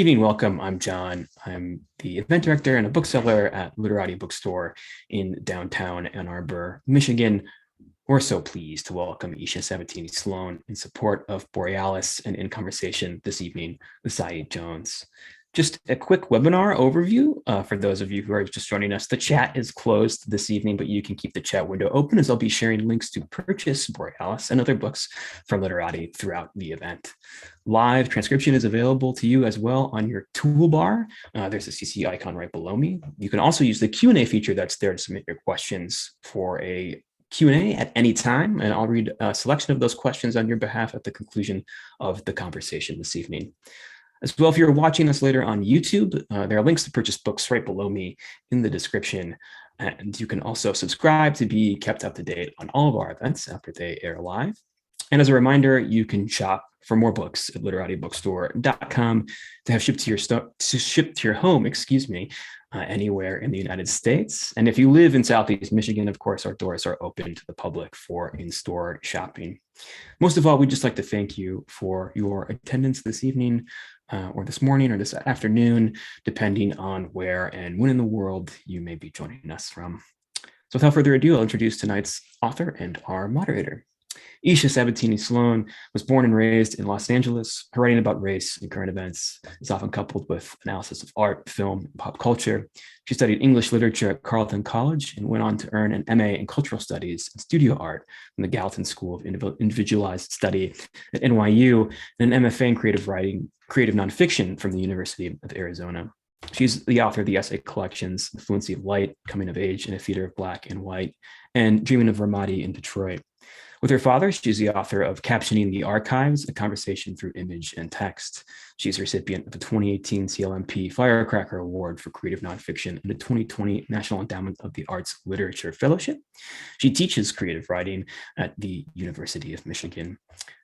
Evening, welcome. I'm John. I'm the event director and a bookseller at Literati bookstore in downtown Ann Arbor, Michigan. We're so pleased to welcome Aisha Sabatini Sloan in support of Borealis and in conversation this evening with Saeed Jones. Just a quick webinar overview for those of you who are just joining us. The chat is closed this evening, but you can keep the chat window open as I'll be sharing links to purchase Borealis and other books from Literati throughout the event. Live transcription is available to you as well on your toolbar. There's a CC icon right below me. You can also use the Q&A feature that's there to submit your questions for a Q&A at any time, and I'll read a selection of those questions on your behalf at the conclusion of the conversation this evening. As well, if you're watching us later on YouTube, there are links to purchase books right below me in the description. And you can also subscribe to be kept up to date on all of our events after they air live. And as a reminder, you can shop for more books at literatibookstore.com to have shipped to your home, anywhere in the United States. And if you live in Southeast Michigan, of course, our doors are open to the public for in-store shopping. Most of all, we'd just like to thank you for your attendance this evening, or this morning, or this afternoon, depending on where and when in the world you may be joining us from. So without further ado, I'll introduce tonight's author and our moderator. Aisha Sabatini Sloan was born and raised in Los Angeles. Her writing about race and current events is often coupled with analysis of art, film, and pop culture. She studied English literature at Carleton College and went on to earn an MA in cultural studies and studio art from the Gallatin School of Individualized Study at NYU, and an MFA in creative nonfiction from the University of Arizona. She's the author of the essay collections, The Fluency of Light, Coming of Age in a Theater of Black and White, and Dreaming of Ramadi in Detroit. With her father, she's the author of Captioning the Archives, A Conversation Through Image and Text. She's a recipient of the 2018 CLMP Firecracker Award for Creative Nonfiction and the 2020 National Endowment of the Arts Literature Fellowship. She teaches creative writing at the University of Michigan.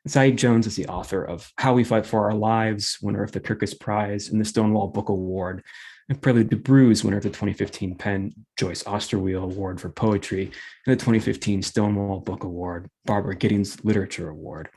Saeed Jones is the author of How We Fight for Our Lives, winner of the Kirkus Prize and the Stonewall Book Award, and Prelude to Bruise, winner of the 2015 Penn Joyce Osterwheel Award for Poetry, and the 2015 Stonewall Book Award, Barbara Giddings Literature Award.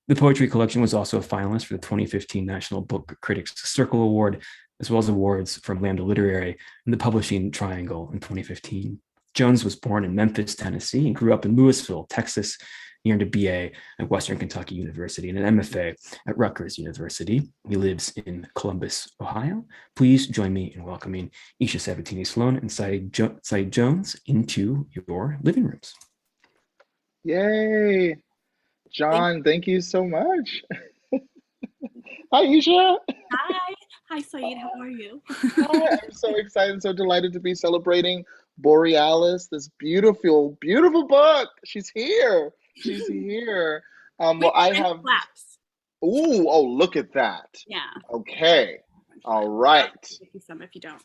The poetry collection was also a finalist for the 2015 National Book Critics Circle Award, as well as awards from Lambda Literary and the Publishing Triangle in 2015. Jones was born in Memphis, Tennessee, and grew up in Louisville, Texas. He earned a BA at Western Kentucky University and an MFA at Rutgers University. He lives in Columbus, Ohio. Please join me in welcoming Aisha Sabatini Sloan and Saeed Jones into your living rooms. Yay! John, thank you so much. Hi, Aisha. Hi. Hi, Saeed. How are you? Hi, I'm so excited, so delighted to be celebrating Borealis, this beautiful, beautiful book. She's here. She's here. Well, I have. Flaps. Ooh, oh, look at that. Yeah. Okay. All right. Give you some if you don't.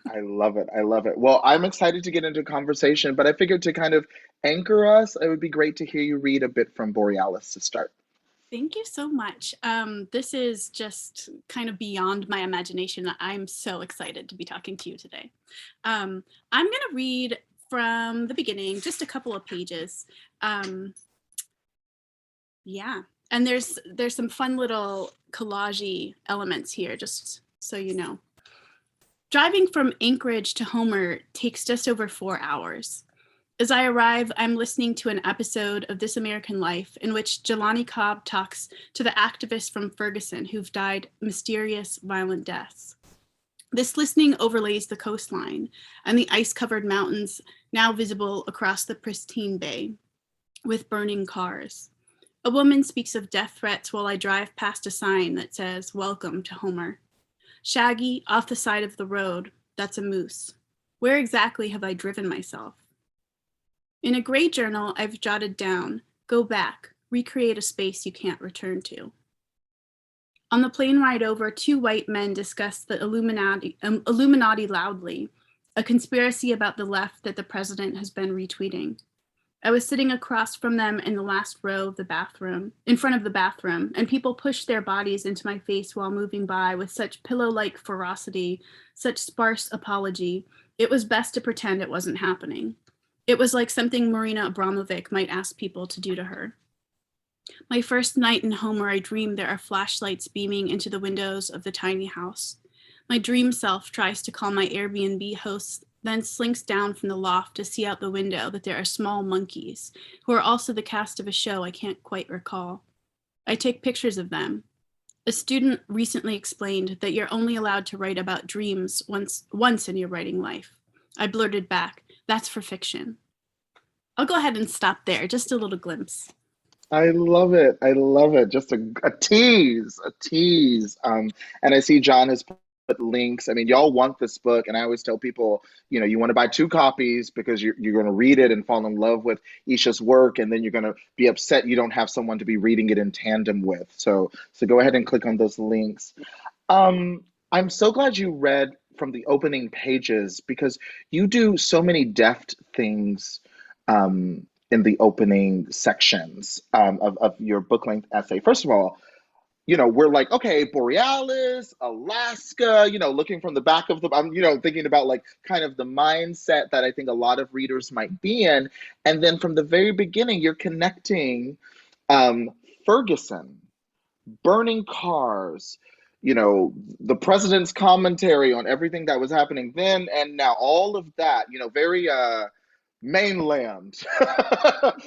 I love it. I love it. Well, I'm excited to get into conversation, but I figured to kind of anchor us, it would be great to hear you read a bit from Borealis to start. Thank you so much. This is just kind of beyond my imagination. I'm so excited to be talking to you today. I'm going to read from the beginning, just a couple of pages. Yeah, and there's some fun little collage-y elements here, just so you know. Driving from Anchorage to Homer takes just over 4 hours. As I arrive, I'm listening to an episode of This American Life in which Jelani Cobb talks to the activists from Ferguson who've died mysterious, violent deaths. This listening overlays the coastline and the ice-covered mountains now visible across the pristine bay with burning cars. A woman speaks of death threats while I drive past a sign that says, "Welcome to Homer." Shaggy, off the side of the road, that's a moose. Where exactly have I driven myself? In a gray journal, I've jotted down, go back, recreate a space you can't return to. On the plane ride over, 2 white men discuss the Illuminati loudly, a conspiracy about the left that the president has been retweeting. I was sitting across from them in the last row of the bathroom, in front of the bathroom, and people pushed their bodies into my face while moving by with such pillow-like ferocity, such sparse apology, it was best to pretend it wasn't happening. It was like something Marina Abramovic might ask people to do to her. My first night in Homer, I dream there are flashlights beaming into the windows of the tiny house. My dream self tries to call my Airbnb host, then slinks down from the loft to see out the window that there are small monkeys, who are also the cast of a show I can't quite recall. I take pictures of them. A student recently explained that you're only allowed to write about dreams once in your writing life. I blurted back, that's for fiction. I'll go ahead and stop there, just a little glimpse. I love it. I love it. Just a tease, a tease. And I see John has put links. I mean, y'all want this book, and I always tell people, you want to buy two copies because you're going to read it and fall in love with Isha's work, and then you're going to be upset you don't have someone to be reading it in tandem with. So go ahead and click on those links. I'm so glad you read from the opening pages because you do so many deft things. In the opening sections of your book length essay. First of all, we're like, okay, Borealis, Alaska, looking from the back of the, I'm, thinking about like kind of the mindset that I think a lot of readers might be in. And then from the very beginning, you're connecting um, Ferguson, burning cars, the president's commentary on everything that was happening then and now, all of that, very mainland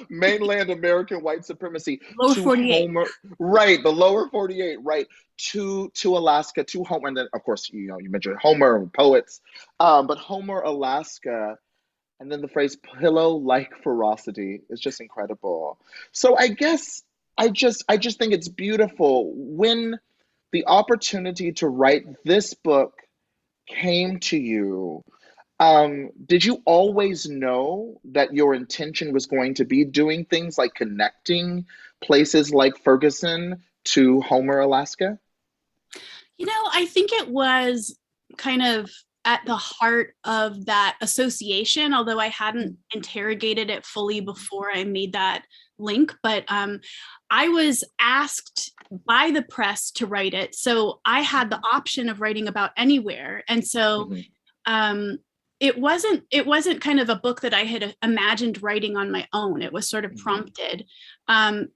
mainland American white supremacy Lower to 48. Homer, right, the lower 48, right, to Alaska, to Homer, and then of course you mentioned Homer and poets, but Homer, Alaska, and then the phrase pillow like ferocity is just incredible. So I guess I just think it's beautiful when the opportunity to write this book came to you. Did you always know that your intention was going to be doing things like connecting places like Ferguson to Homer, Alaska? I think it was kind of at the heart of that association, although I hadn't interrogated it fully before I made that link. But I was asked by the press to write it. So I had the option of writing about anywhere. And so um, it wasn't kind of a book that I had imagined writing on my own. It was sort of prompted. And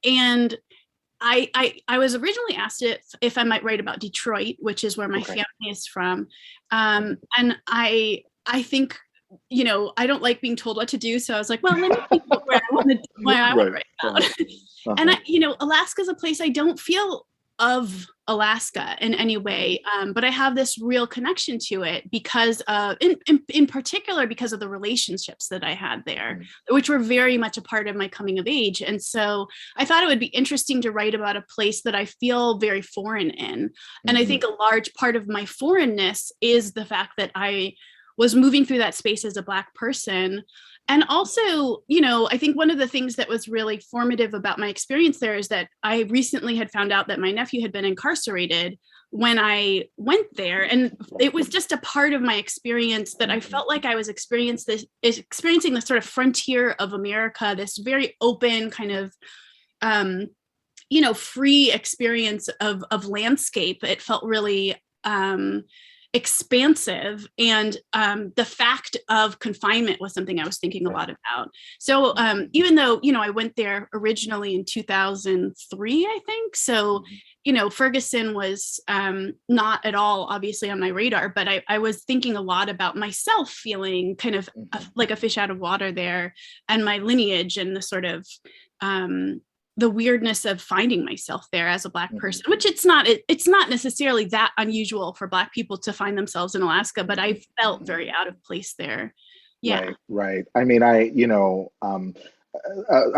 I was originally asked if I might write about Detroit, which is where my family is from. And I think, I don't like being told what to do. So I was like, well, let me think about where I want to write about. And Alaska's a place I don't feel of Alaska in any way, but I have this real connection to it because in particular because of the relationships that I had there, which were very much a part of my coming of age. And so I thought it would be interesting to write about a place that I feel very foreign in. And I think a large part of my foreignness is the fact that I was moving through that space as a Black person. And also, I think one of the things that was really formative about my experience there is that I recently had found out that my nephew had been incarcerated when I went there. And it was just a part of my experience that I felt like I was experiencing the sort of frontier of America, this very open kind of, free experience of landscape. It felt really expansive, and the fact of confinement was something I was thinking a lot about. So even though I went there originally in 2003, I think, so Ferguson was not at all obviously on my radar, but I was thinking a lot about myself feeling kind of like a fish out of water there, and my lineage, and the sort of the weirdness of finding myself there as a Black person, which it's not necessarily that unusual for Black people to find themselves in Alaska, but I felt very out of place there. Yeah. Right. I mean, a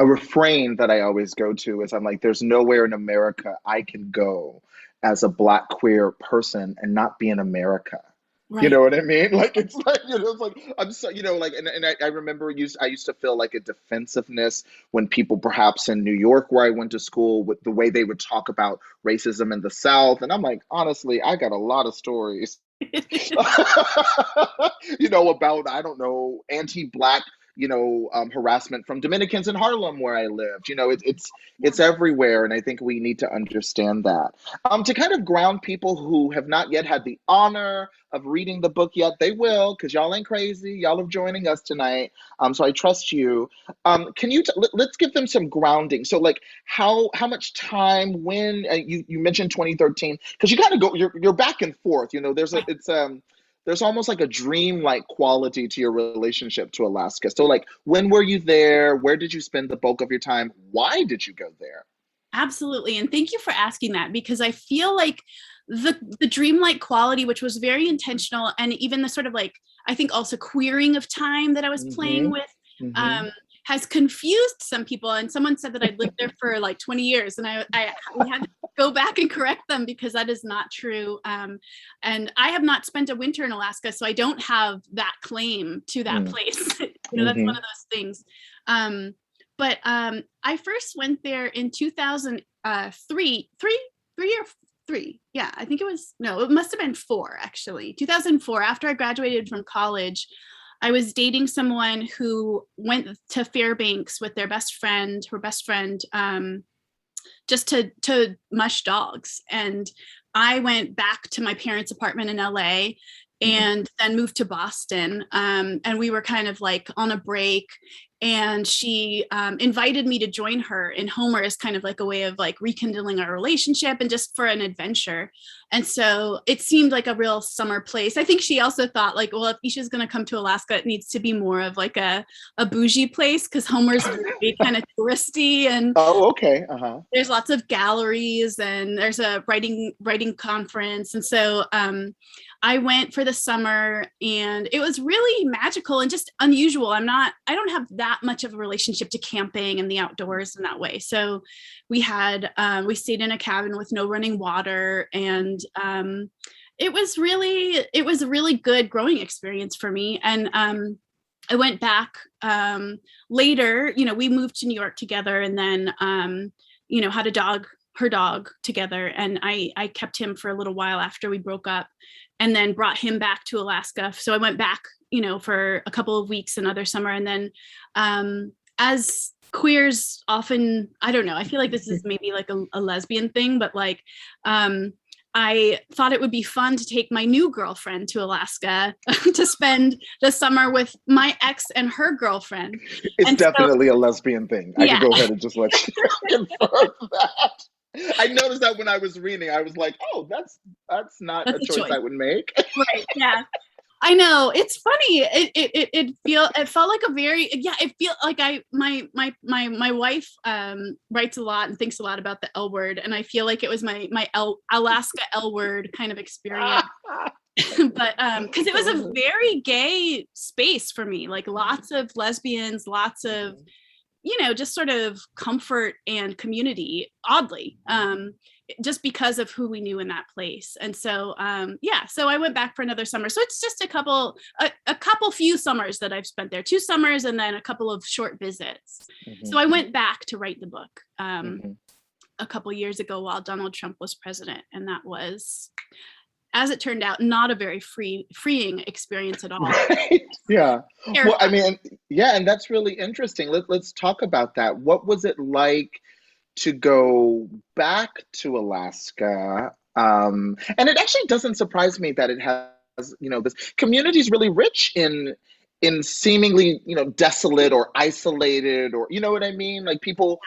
refrain that I always go to is I'm like, there's nowhere in America I can go as a Black queer person and not be in America. Right. You know what I mean? Like, it's like, it's like, I'm so, like, and I remember I used to feel like a defensiveness when people perhaps in New York, where I went to school, with the way they would talk about racism in the South. And I'm like, honestly, I got a lot of stories, about, I don't know, anti-Black, harassment from Dominicans in Harlem where I lived. It's everywhere, and I think we need to understand that. To kind of ground people who have not yet had the honor of reading the book yet, they will, because y'all ain't crazy. Y'all are joining us tonight, so I trust you. Can you let's give them some grounding? So, like, how much time? When you mentioned 2013, because you kind of go, you're back and forth. There's almost like a dream-like quality to your relationship to Alaska. So, like, when were you there? Where did you spend the bulk of your time? Why did you go there? Absolutely. And thank you for asking that, because I feel like the dreamlike quality, which was very intentional, and even the sort of like, I think also queering of time that I was playing with, has confused some people. And someone said that I'd lived there for like 20 years, and we had to go back and correct them, because that is not true. And I have not spent a winter in Alaska, so I don't have that claim to that place. That's one of those things. But I first went there in 2003, yeah, I think it must have been 4, actually. 2004, after I graduated from college, I was dating someone who went to Fairbanks with her best friend, just to mush dogs. And I went back to my parents' apartment in LA and then moved to Boston. And we were kind of like on a break. And she invited me to join her in Homer as kind of like a way of like rekindling our relationship and just for an adventure. And so it seemed like a real summer place. I think she also thought like, well, if Isha's going to come to Alaska, it needs to be more of like a bougie place, because Homer's really kind of touristy, and okay. there's lots of galleries, and there's a writing conference. And so I went for the summer, and it was really magical and just unusual. I don't have that much of a relationship to camping and the outdoors in that way. So we stayed in a cabin with no running water, and it was a really good growing experience for me. And I went back later, we moved to New York together, and then had her dog together, and I kept him for a little while after we broke up, and then brought him back to Alaska. So I went back, for a couple of weeks another summer. And then as queers often, I don't know, I feel like this is maybe like a lesbian thing, but like I thought it would be fun to take my new girlfriend to Alaska to spend the summer with my ex and her girlfriend. It's definitely a lesbian thing. I can go ahead and just let you confirm that. I noticed that when I was reading, I was like, oh, that's not a choice I would make. Right. Yeah. I know, it's funny. It felt like a very, it felt like my wife writes a lot and thinks a lot about the L word, and I feel like it was my Alaska L word kind of experience. But because it was a very gay space for me, like lots of lesbians, lots of just sort of comfort and community, oddly, just because of who we knew in that place. And so so I went back for another summer. So it's just a few summers that I've spent there, 2 summers, and then a couple of short visits. So I went back to write the book a couple years ago while Donald Trump was president, and that was, as it turned out, not a very freeing experience at all. Right. Yeah. Well, I mean, and that's really interesting. Let's talk about that. What was it like to go back to Alaska? And it actually doesn't surprise me that it has, this community is really rich in seemingly, desolate or isolated, or, you know what I mean? Like, people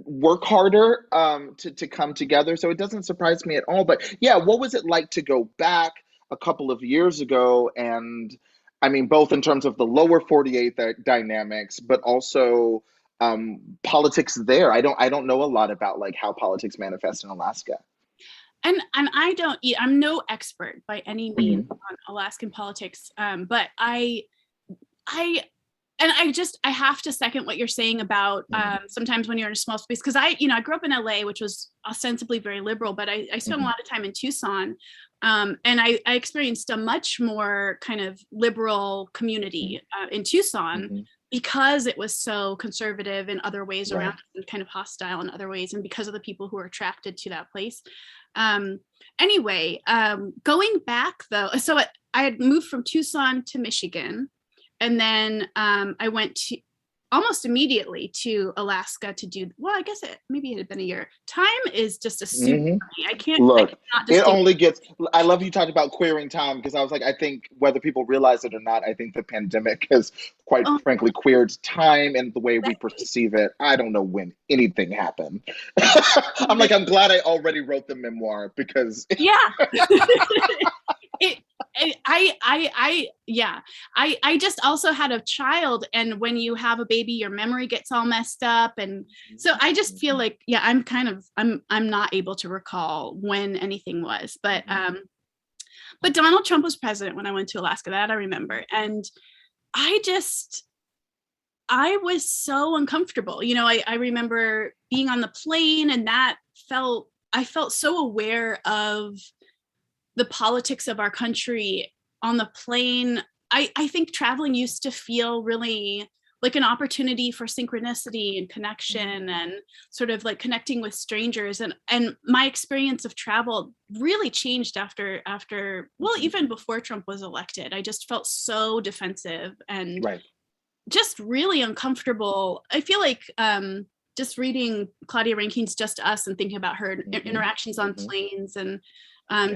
work harder to come together. So it doesn't surprise me at all. But yeah, what was it like to go back a couple of years ago? And I mean, both in terms of the lower 48 dynamics, but also politics there. I don't know a lot about like how politics manifest in Alaska. And I'm no expert by any means on Alaskan politics, but I have to second what you're saying about sometimes when you're in a small space, because I grew up in LA, which was ostensibly very liberal, but I spent a lot of time in Tucson, and I experienced a much more kind of liberal community in Tucson, because it was so conservative in other ways around it, and kind of hostile in other ways, and because of the people who were attracted to that place. Anyway, going back though, so I had moved from Tucson to Michigan. And then I went to almost immediately to Alaska to do, well, I guess maybe it had been a year. Time is just a soup. I Look, cannot it only gets, I love you talked about queering time because I was like, I think whether people realize it or not, I think the pandemic has quite frankly queered time and the way we perceive it. I don't know when anything happened. I'm like, I'm glad I already wrote the memoir because yeah. I just also had a child, and when you have a baby, your memory gets all messed up, and so I just feel like, yeah, I'm not able to recall when anything was, but Donald Trump was president when I went to Alaska. That I remember, and I was so uncomfortable. You know, I remember being on the plane, and I felt so aware of the politics of our country on the plane. I think traveling used to feel really like an opportunity for synchronicity and connection and sort of like connecting with strangers. And my experience of travel really changed after, well, even before Trump was elected. I just felt so defensive and just really uncomfortable. I feel like just reading Claudia Rankine's Just Us and thinking about her interactions on planes and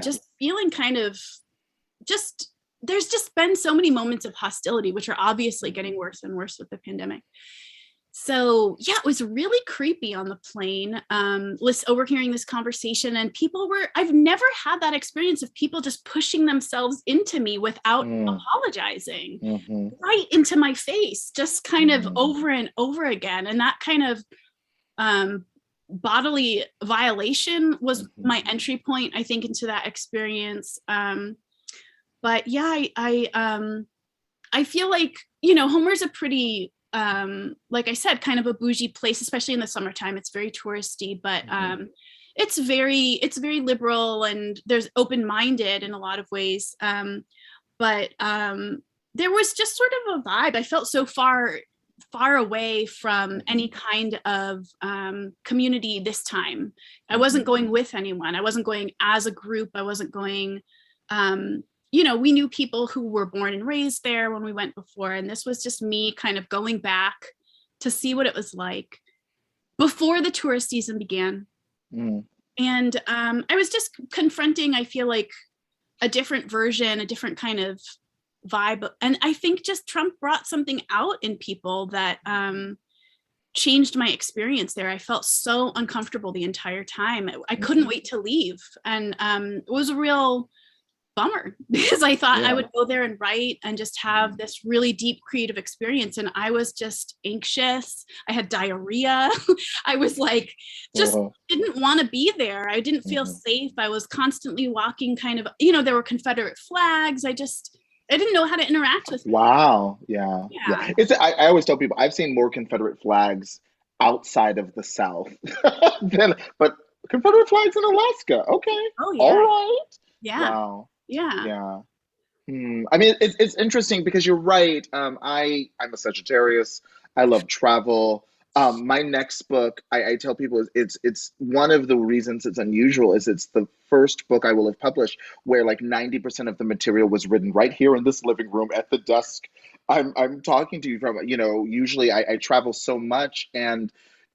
just feeling kind of there's just been so many moments of hostility, which are obviously getting worse and worse with the pandemic. So yeah, it was really creepy on the plane, overhearing this conversation, and I've never had that experience of people just pushing themselves into me without apologizing, right into my face, just kind of over and over again. And that kind of bodily violation was my entry point, I think, into that experience. But yeah, I feel like, you know, Homer's a pretty, like I said, kind of a bougie place, especially in the summertime. It's very touristy, but it's very liberal, and there's open-minded in a lot of ways. But there was just sort of a vibe. I felt so far away from any kind of community this time. I wasn't going with anyone. I wasn't going as a group. I wasn't going, you know, we knew people who were born and raised there when we went before. And this was just me kind of going back to see what it was like before the tourist season began. And I was just confronting, I feel like, a different version, a different kind of vibe. And I think just Trump brought something out in people that changed my experience there. I felt so uncomfortable the entire time. I couldn't wait to leave. And it was a real bummer because I thought I would go there and write and just have this really deep creative experience. And I was just anxious. I had diarrhea. I was like, just didn't want to be there. I didn't feel safe. I was constantly walking kind of, you know, there were Confederate flags. I didn't know how to interact with people. Wow. Yeah. I always tell people I've seen more Confederate flags outside of the South but Confederate flags in Alaska. Okay. Oh yeah. All right. Yeah. Wow. Yeah. I mean, it's interesting because you're right. I'm a Sagittarius. I love travel. My next book, I tell people, it's one of the reasons it's unusual is it's the first book I will have published where like 90% of the material was written right here in this living room at the desk I'm talking to you from. You know, usually I travel so much, and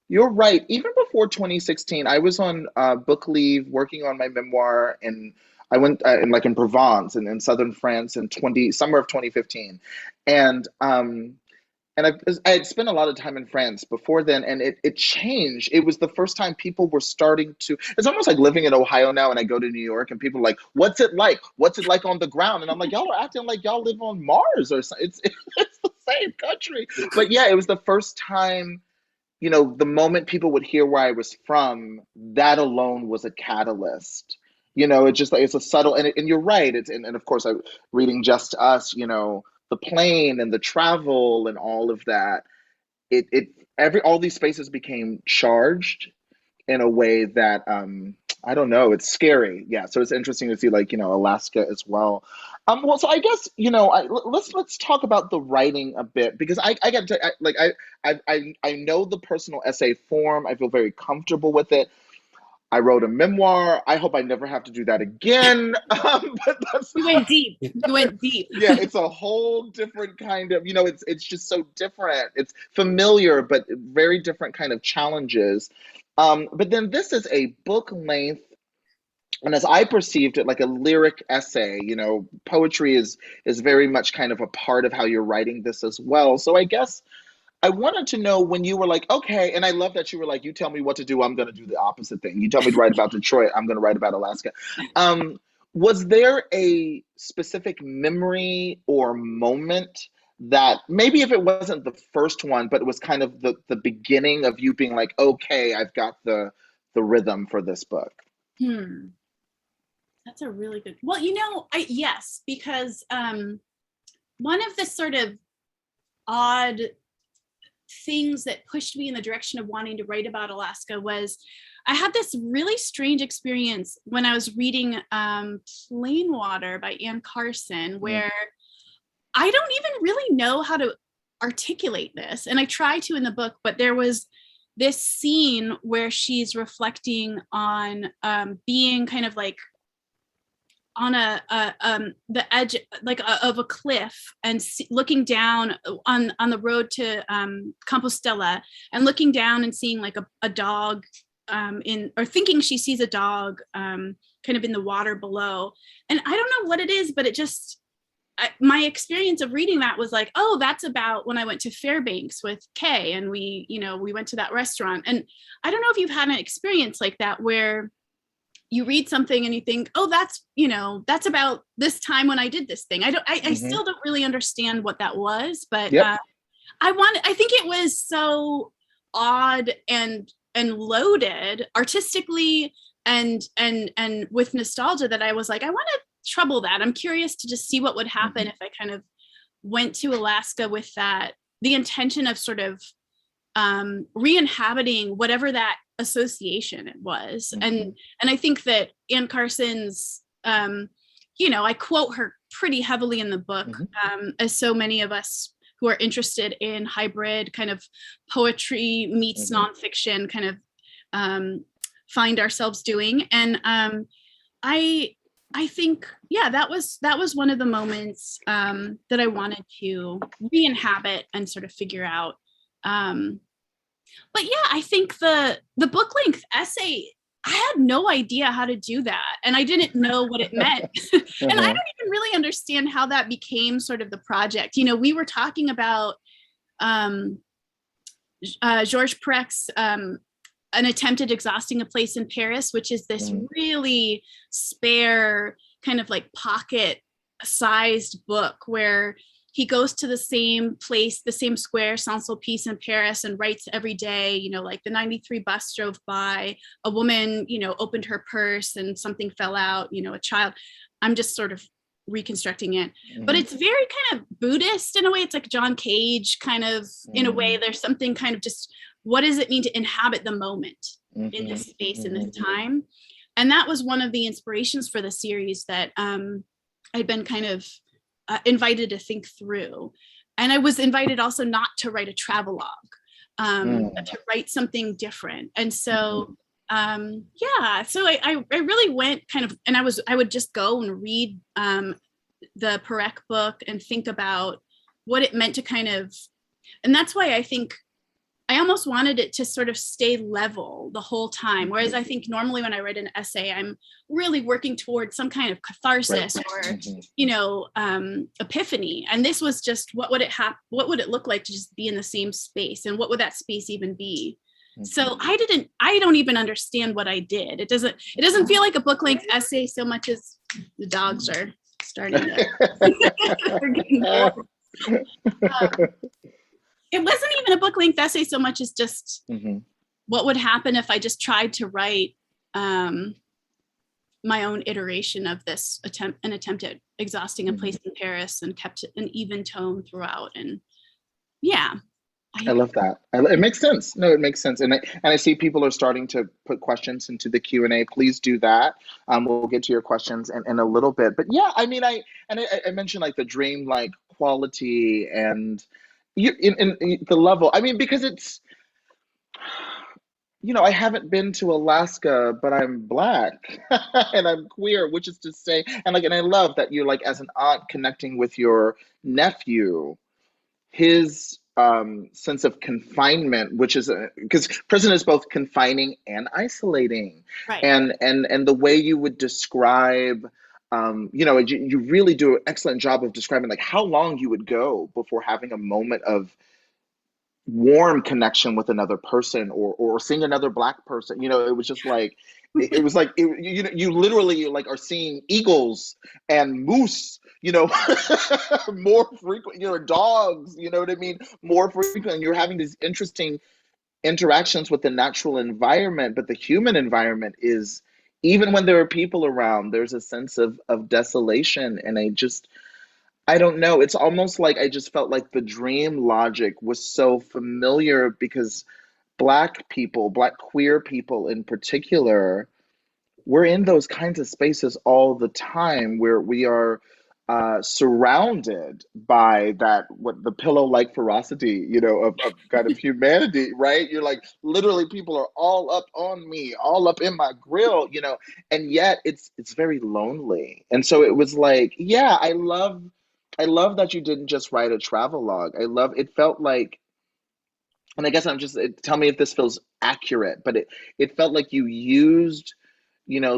you're right. Even before 2016, I was on book leave working on my memoir, and I went in Provence and in southern France in summer of 2015, and I had spent a lot of time in France before then, and it changed. It was the first time people were starting to. It's almost like living in Ohio now, and I go to New York, and people are like, "What's it like? What's it like on the ground?" And I'm like, "Y'all are acting like y'all live on Mars or something." It's the same country, but yeah, it was the first time. You know, the moment people would hear where I was from, that alone was a catalyst. You know, it's just like it's a subtle, and you're right. And of course, I reading Just Us. You know, the plane and the travel and all of that. All these spaces became charged in a way that I don't know. It's scary. Yeah. So it's interesting to see, like, you know, Alaska as well. Well, so I guess, you know, let's talk about the writing a bit because I got to I know the personal essay form. I feel very comfortable with it. I wrote a memoir. I hope I never have to do that again. But that's You went deep. You went deep. yeah, it's a whole different kind of, it's just so different. It's familiar, but very different kind of challenges. But then this is a book length, and as I perceived it, like a lyric essay. Poetry is very much kind of a part of how you're writing this as well. So I guess I wanted to know when you were like, okay, and I love that you were like, you tell me what to do, I'm going to do the opposite thing. You tell me to write about Detroit, I'm going to write about Alaska. Um, was there a specific memory or moment that maybe if it wasn't the first one, but it was kind of the beginning of you being like, okay, I've got the rhythm for this book? Hmm. That's a really good. Well, yes, because one of the sort of odd things that pushed me in the direction of wanting to write about Alaska was I had this really strange experience when I was reading Plain Water by Anne Carson, where I don't even really know how to articulate this. And I try to in the book, but there was this scene where she's reflecting on being kind of like on the edge of a cliff and looking down on the road to Compostela, and looking down and seeing like a dog or thinking she sees a dog kind of in the water below. And I don't know what it is, but it just my experience of reading that was like, oh, that's about when I went to Fairbanks with Kay, and we went to that restaurant. And I don't know if you've had an experience like that where you read something and you think, oh, that's about this time when I did this thing. I still don't really understand what that was, but Yep. I think it was so odd and loaded artistically and with nostalgia that I was like, I want to trouble that. I'm curious to just see what would happen if I kind of went to Alaska with the intention of sort of re-inhabiting whatever that association it was. And I think that Anne Carson's I quote her pretty heavily in the book, as so many of us who are interested in hybrid kind of poetry meets nonfiction kind of find ourselves doing. And I think, that was one of the moments that I wanted to re-inhabit and sort of figure out. But I think the book length essay, I had no idea how to do that, and I didn't know what it meant. And I don't even really understand how that became sort of the project. We were talking about Georges Perec's An Attempt at Exhausting a Place in Paris, which is this really spare kind of like pocket sized book where he goes to the same place, the same square, Saint-Sulpice in Paris, and writes every day, like the 93 bus drove by, a woman, opened her purse and something fell out, a child. I'm just sort of reconstructing it. But it's very kind of Buddhist in a way. It's like John Cage kind of, in a way. There's something kind of just, what does it mean to inhabit the moment in this space, in this time? And that was one of the inspirations for the series that I'd been kind of invited to think through. And I was invited also not to write a travelogue, but to write something different. And so, so I really went kind of, and I would just go and read the Perec book and think about what it meant to kind of, and that's why I think I almost wanted it to sort of stay level the whole time. Whereas I think normally when I write an essay, I'm really working towards some kind of catharsis or, epiphany. And this was just, what would it look like to just be in the same space? And what would that space even be? So I don't even understand what I did. It doesn't feel like a book length essay so much as the dogs are starting they're getting bored. It wasn't even a book length essay so much as just what would happen if I just tried to write my own iteration of this an attempt at exhausting a place in Paris, and kept an even tone throughout. And I love that. It makes sense. No, it makes sense. And I see people are starting to put questions into the Q&A. Please do that. We'll get to your questions in a little bit. But I mean, I mentioned like the dream-like quality and in the level. I mean, because I haven't been to Alaska, but I'm Black and I'm queer, which is to say, and I love that you're like as an aunt connecting with your nephew, his sense of confinement, which is because prison is both confining and isolating, Right. and the way you would describe, you really do an excellent job of describing like how long you would go before having a moment of warm connection with another person or seeing another black person. It was just like it was like you literally like are seeing eagles and moose, more frequent, dogs, you know what I mean, more frequent, and you're having these interesting interactions with the natural environment, but the human environment is, even when there are people around, there's a sense of desolation. And I don't know. It's almost like I just felt like the dream logic was so familiar because Black people, Black queer people in particular, we're in those kinds of spaces all the time where we are surrounded by that, what the pillow-like ferocity, of kind of humanity, right? You're like, literally, people are all up on me, all up in my grill, and yet it's very lonely. And so it was like, yeah, I love that you didn't just write a travel log. I love it felt like, and I guess tell me if this feels accurate, but it felt like you used,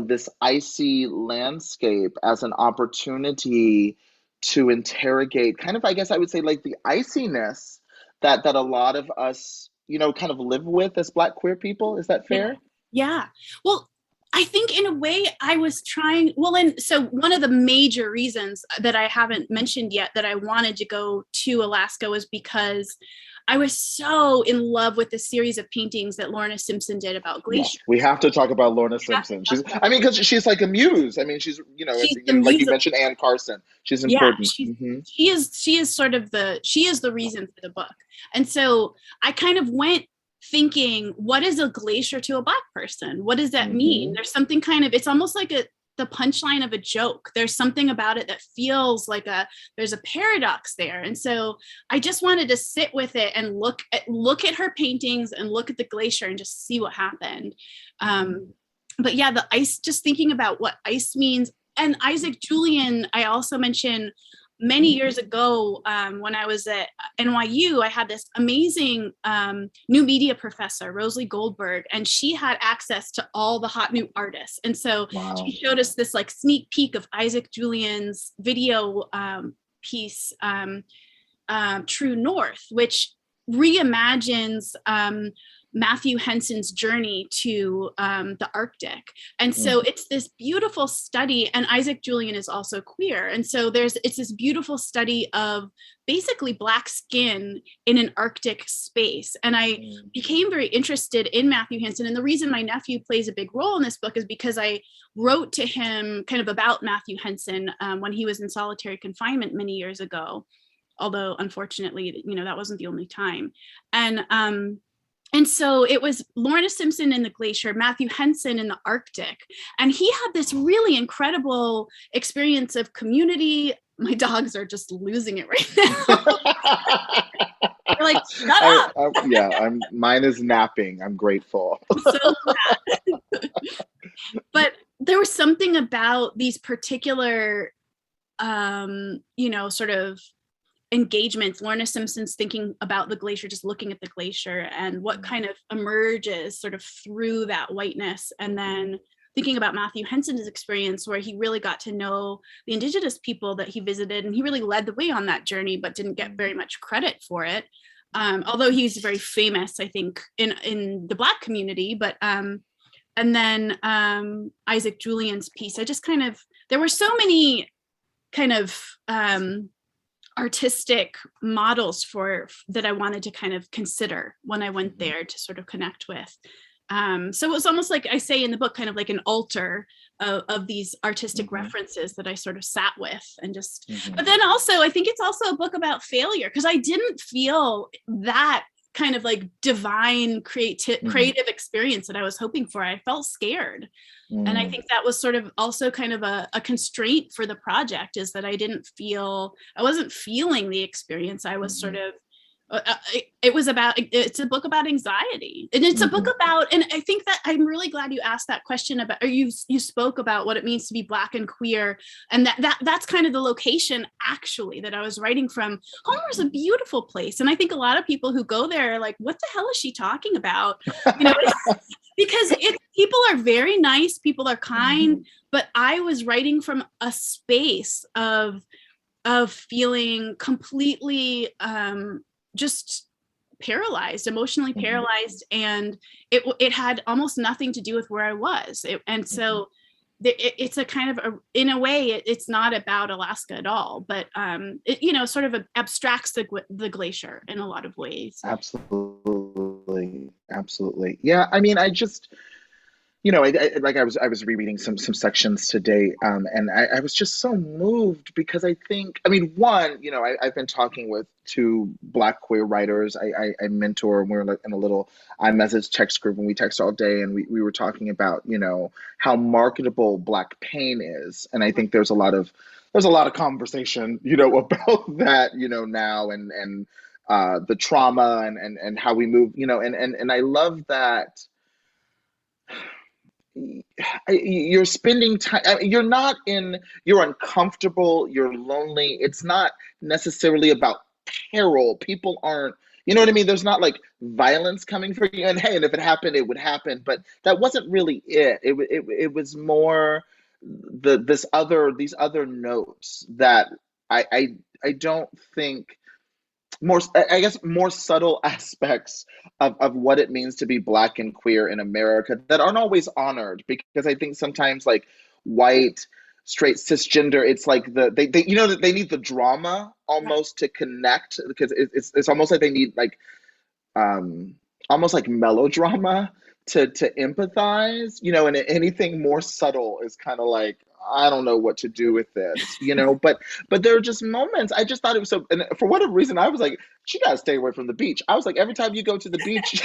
this icy landscape as an opportunity to interrogate kind of, I guess I would say, like the iciness that a lot of us, kind of live with as Black queer people. Is that Yeah. fair? Yeah. Well, I think in a way I was trying, well, and so one of the major reasons that I haven't mentioned yet that I wanted to go to Alaska was because I was so in love with the series of paintings that Lorna Simpson did about Yes, glaciers. we have to talk about Lorna We have to Simpson. talk I about mean, because she's like a muse. I mean, she's, she's the like muse you of, mentioned, Anne Carson. She's yeah, important. she is sort of she is the reason for the book. And so I kind of went thinking, what is a glacier to a Black person? What does that mean? Hmm. There's something kind of, it's almost like the punchline of a joke. There's something about it that feels like there's a paradox there. And so I just wanted to sit with it and look at her paintings and look at the glacier and just see what happened. But yeah, the ice, just thinking about what ice means. And Isaac Julian, I also mentioned many years ago, when I was at NYU, I had this amazing new media professor, Rosalie Goldberg, and she had access to all the hot new artists. And so Wow. she showed us this like sneak peek of Isaac Julian's video piece, True North, which reimagines Matthew Henson's journey to the Arctic. And so it's this beautiful study, and Isaac Julian is also queer. And so it's this beautiful study of basically Black skin in an Arctic space. And I became very interested in Matthew Henson. And the reason my nephew plays a big role in this book is because I wrote to him kind of about Matthew Henson when he was in solitary confinement many years ago. Although unfortunately, that wasn't the only time. And so it was Lorna Simpson in the glacier, Matthew Henson in the Arctic. And he had this really incredible experience of community. My dogs are just losing it right now. They're like, shut up. Mine is napping. I'm grateful. So glad. But there was something about these particular, sort of engagements. Lorna Simpson's thinking about the glacier, just looking at the glacier and what kind of emerges sort of through that whiteness. And then thinking about Matthew Henson's experience, where he really got to know the Indigenous people that he visited, and he really led the way on that journey, but didn't get very much credit for it. Although he's very famous, I think, in the Black community. But and then Isaac Julian's piece, I just kind of, there were so many kind of artistic models that I wanted to kind of consider when I went there to sort of connect with. So it was almost like I say in the book, kind of like an altar of these artistic references that I sort of sat with and just, but then also I think it's also a book about failure, because I didn't feel that kind of like divine creative experience that I was hoping for. I felt scared. And I think that was sort of also kind of a constraint for the project, is that I wasn't feeling the experience. I was sort of it's a book about anxiety, and it's a book about, and I think that I'm really glad you asked that question about, or you spoke about what it means to be Black and queer, and that's kind of the location actually that I was writing from. Homer is a beautiful place, and I think a lot of people who go there are like, what the hell is she talking about? You know, because people are very nice, people are kind, but I was writing from a space of feeling completely just paralyzed, emotionally paralyzed, and it had almost nothing to do with where I was. And so it's a kind of in a way, it's not about Alaska at all, but it sort of abstracts the glacier in a lot of ways. Absolutely, absolutely. Yeah, I mean, I just, I was rereading some sections today, and I was just so moved because I think, I mean, one, I've been talking with two Black queer writers. I mentor, and we're like in a little iMessage text group, and we text all day, and we were talking about, how marketable Black pain is, and I think there's a lot of conversation, about that, now, and the trauma and how we move, and I love that you're spending time, you're uncomfortable, you're lonely. It's not necessarily about peril. People aren't, you know what I mean? There's not like violence coming for you, and hey, and if it happened, it would happen, but that wasn't really it. It was more these other notes that I don't think, more, I guess, more subtle aspects of what it means to be Black and queer in America that aren't always honored, because I think sometimes, like, white straight cisgender, it's like they that they need the drama almost to connect, because it's almost like they need like almost like melodrama to empathize, and anything more subtle is kind of like, I don't know what to do with this, but there are just moments. I just thought it was so, and for whatever reason, I was like, she gotta stay away from the beach. I was like, every time you go to the beach,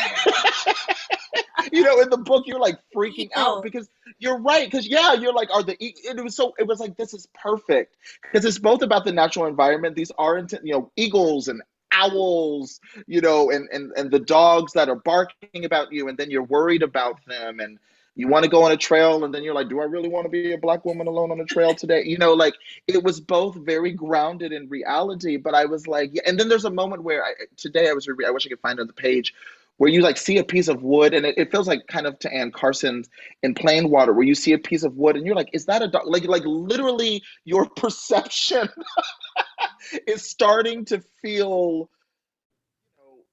in the book, you're like freaking out, because you're right. Because yeah, you're like, it was like, this is perfect, because it's both about the natural environment. These aren't, eagles and owls, and the dogs that are barking about you, and then you're worried about them, and you want to go on a trail, and then you're like, do I really want to be a Black woman alone on a trail today? Like, it was both very grounded in reality, but I was like, yeah. And then there's a moment where today I wish I could find it on the page, where you like see a piece of wood, and it feels like kind of to Anne Carson's in Plain Water, where you see a piece of wood and you're like, is that a dog? Like literally your perception is starting to feel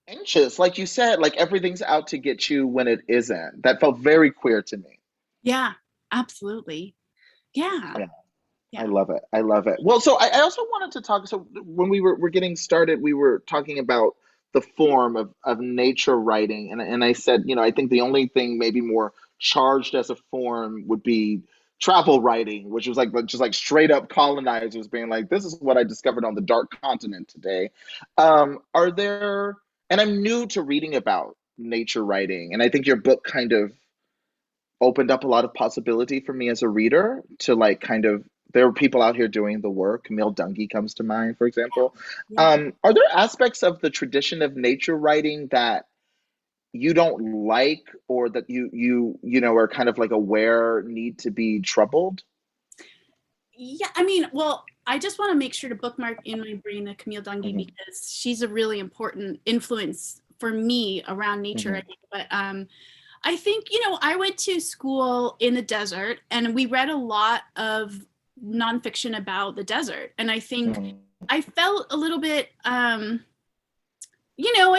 anxious, like you said, like everything's out to get you when it isn't. That felt very queer to me. Yeah, absolutely. Yeah. I love it. I love it. Well, so I also wanted to talk. So when we're getting started, we were talking about the form of nature writing, and I said, I think the only thing maybe more charged as a form would be travel writing, which was like just like straight up colonizers being like, this is what I discovered on the dark continent today. Are there? And I'm new to reading about nature writing, and I think your book kind of opened up a lot of possibility for me as a reader to like kind of, there are people out here doing the work. Camille Dungy comes to mind, for example. Yeah. Are there aspects of the tradition of nature writing that you don't like, or that you are kind of like aware need to be troubled? Yeah, I mean, well, I just want to make sure to bookmark in my brain the Camille Dungy, because she's a really important influence for me around nature, I think. But I think, I went to school in the desert, and we read a lot of nonfiction about the desert. And I think I felt a little bit, I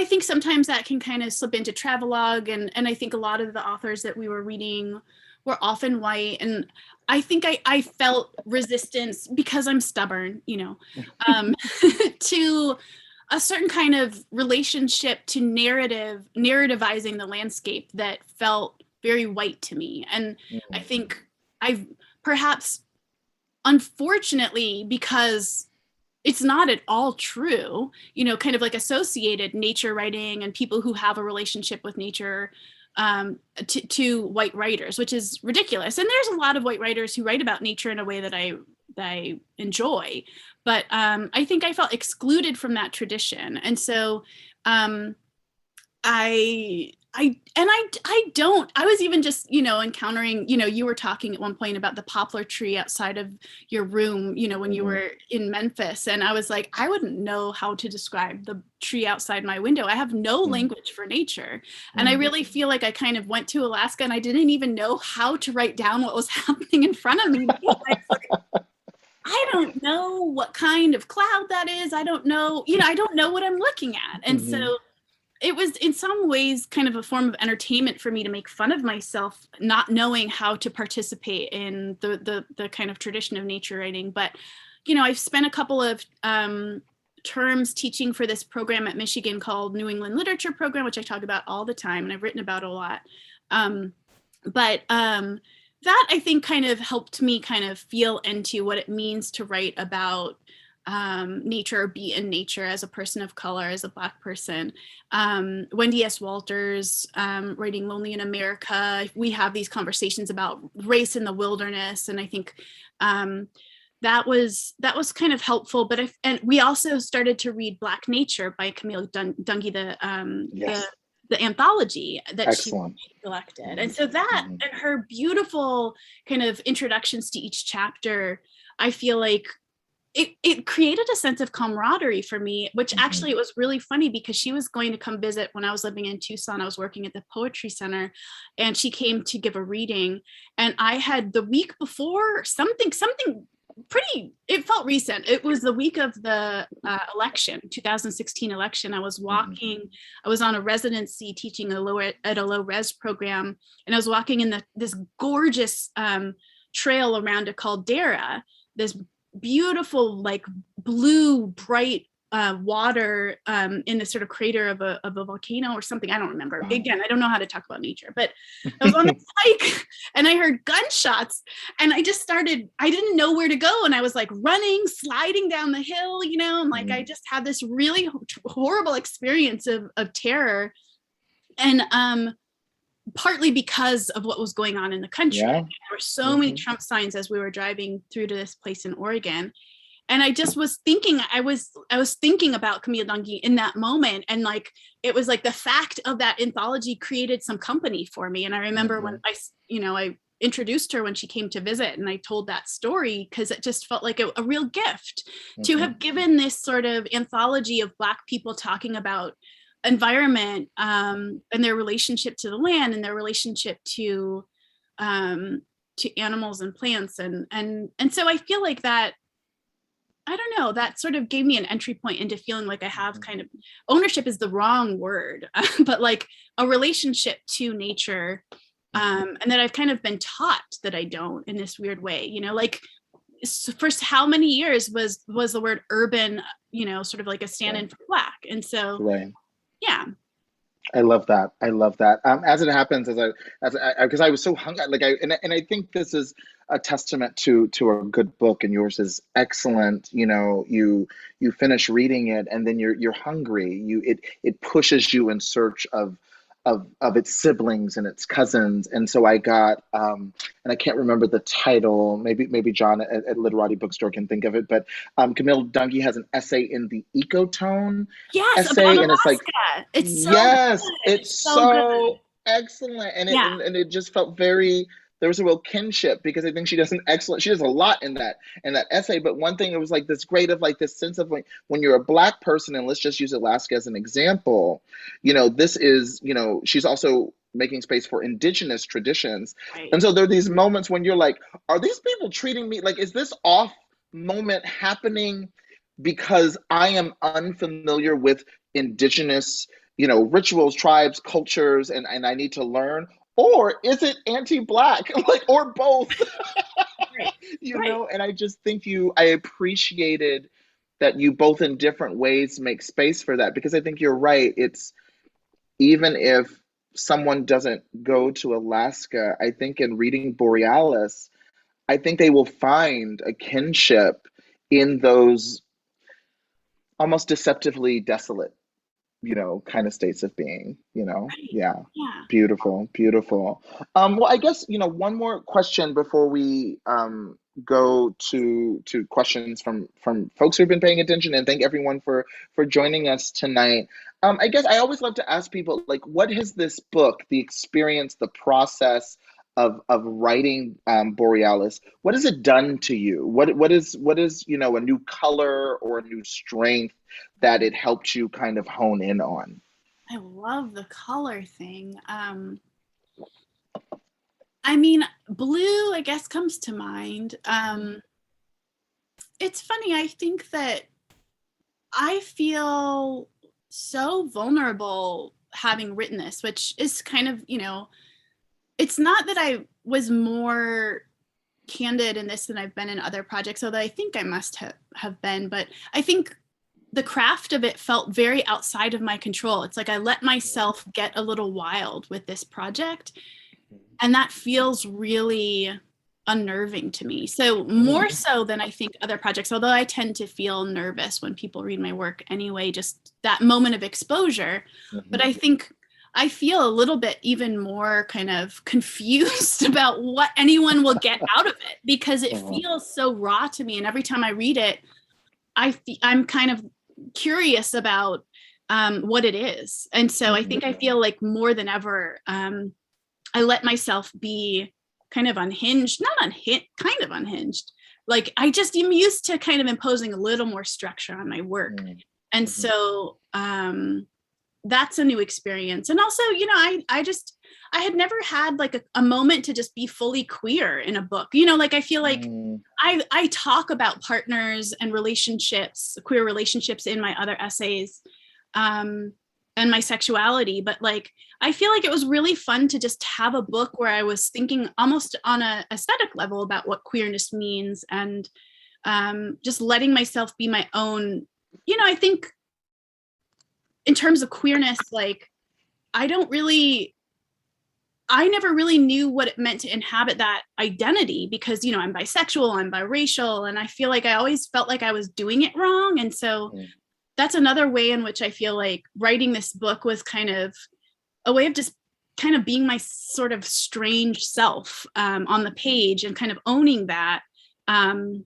think sometimes that can kind of slip into travelogue. And I think a lot of the authors that we were reading were often white. And I think I felt resistance, because I'm stubborn, to a certain kind of relationship to narrativizing the landscape that felt very white to me. And I think I've perhaps, unfortunately, because it's not at all true, kind of like associated nature writing and people who have a relationship with nature to white writers, which is ridiculous. And there's a lot of white writers who write about nature in a way that I enjoy. But I think I felt excluded from that tradition. And so um, I was even just, encountering, you were talking at one point about the poplar tree outside of your room, when you were in Memphis. And I was like, I wouldn't know how to describe the tree outside my window. I have no language for nature. And I really feel like I kind of went to Alaska and I didn't even know how to write down what was happening in front of me. I don't know what kind of cloud that is. I don't know, I don't know what I'm looking at. And so it was in some ways kind of a form of entertainment for me to make fun of myself, not knowing how to participate in the kind of tradition of nature writing. But, I've spent a couple of terms teaching for this program at Michigan called New England Literature Program, which I talk about all the time and I've written about a lot. That I think kind of helped me kind of feel into what it means to write about nature or be in nature as a person of color, as a Black person. Wendy S. Walters, writing Lonely in America, we have these conversations about race in the wilderness. And I think that was kind of helpful. But and we also started to read Black Nature by Camille Dungy, the anthology that Excellent. she selected. And so that and her beautiful kind of introductions to each chapter, I feel like it created a sense of camaraderie for me, which actually it was really funny because she was going to come visit when I was living in Tucson. I was working at the Poetry Center and she came to give a reading. And I had the week before something pretty, it felt recent. It was the week of the election, 2016 election. I was walking, I was on a residency teaching at a low res program. And I was walking in this gorgeous trail around a caldera, this beautiful, like blue, bright water in the sort of crater of a volcano or something. I don't remember. Again, I don't know how to talk about nature, but I was on this hike and I heard gunshots and I didn't know where to go. And I was like running, sliding down the hill, and like, I just had this really horrible experience of terror. And partly because of what was going on in the country. Yeah. There were so many Trump signs as we were driving through to this place in Oregon. And I just was thinking, I was thinking about Camille Dungy in that moment. And like, it was like the fact of that anthology created some company for me. And I remember when I introduced her when she came to visit and I told that story because it just felt like a real gift to have given this sort of anthology of Black people talking about environment and their relationship to the land and their relationship to animals and plants and so I feel like that, I don't know, that sort of gave me an entry point into feeling like I have kind of, ownership is the wrong word, but like a relationship to nature, and that I've kind of been taught that I don't in this weird way, like first how many years was the word urban, sort of like a stand-in for Black, and so yeah. I love that. As it happens, because I was so hungry, and I think this is a testament to a good book, and yours is excellent. You finish reading it, and then you're hungry. It pushes you in search of its siblings and its cousins, and so I got and I can't remember the title. Maybe John at Literati Bookstore can think of it. But Camille Dungy has an essay in the Ecotone essay, and it's like it's so excellent, and it just felt very. There was a real kinship because I think she does a lot in that essay. But one thing, it was like this great of like this sense of like when you're a Black person, and let's just use Alaska as an example, this is, she's also making space for indigenous traditions. Right. And so there are these moments when you're like, are these people treating me like, is this off moment happening because I am unfamiliar with indigenous, rituals, tribes, cultures, and I need to learn? Or is it anti-Black, or both? And I just think I appreciated that you both in different ways make space for that, because I think you're right. It's, even if someone doesn't go to Alaska, I think in reading Borealis, I think they will find a kinship in those almost deceptively desolate kind of states of being, Right. yeah. Yeah. Beautiful, beautiful. Well, I guess, one more question before we go to questions from folks who've been paying attention, and thank everyone for joining us tonight. I guess I always love to ask people, like, what has this book, the experience, the process of writing Borealis, what has it done to you? What is a new color or a new strength that it helped you kind of hone in on? I love the color thing. I mean, blue, I guess, comes to mind. It's funny. I think that I feel so vulnerable having written this, which is kind of, it's not that I was more candid in this than I've been in other projects, although I think I must have been, but I think the craft of it felt very outside of my control. It's like I let myself get a little wild with this project, and that feels really unnerving to me. So more so than I think other projects, although I tend to feel nervous when people read my work anyway, just that moment of exposure. But I think I feel a little bit even more kind of confused about what anyone will get out of it, because it feels so raw to me. And every time I read it, I'm kind of curious about what it is. And so I think I feel like more than ever, I let myself be kind of unhinged, not unhinged, kind of unhinged. Like I just am used to kind of imposing a little more structure on my work. And so that's a new experience. And also, I had never had like a moment to just be fully queer in a book. Like I feel like I talk about partners and relationships, queer relationships in my other essays, and my sexuality, but like I feel like it was really fun to just have a book where I was thinking almost on a aesthetic level about what queerness means, and just letting myself be my own. I think in terms of queerness, like I never really knew what it meant to inhabit that identity, because, I'm bisexual, I'm biracial, and I feel like I always felt like I was doing it wrong. And so that's another way in which I feel like writing this book was kind of a way of just kind of being my sort of strange self on the page and kind of owning that. And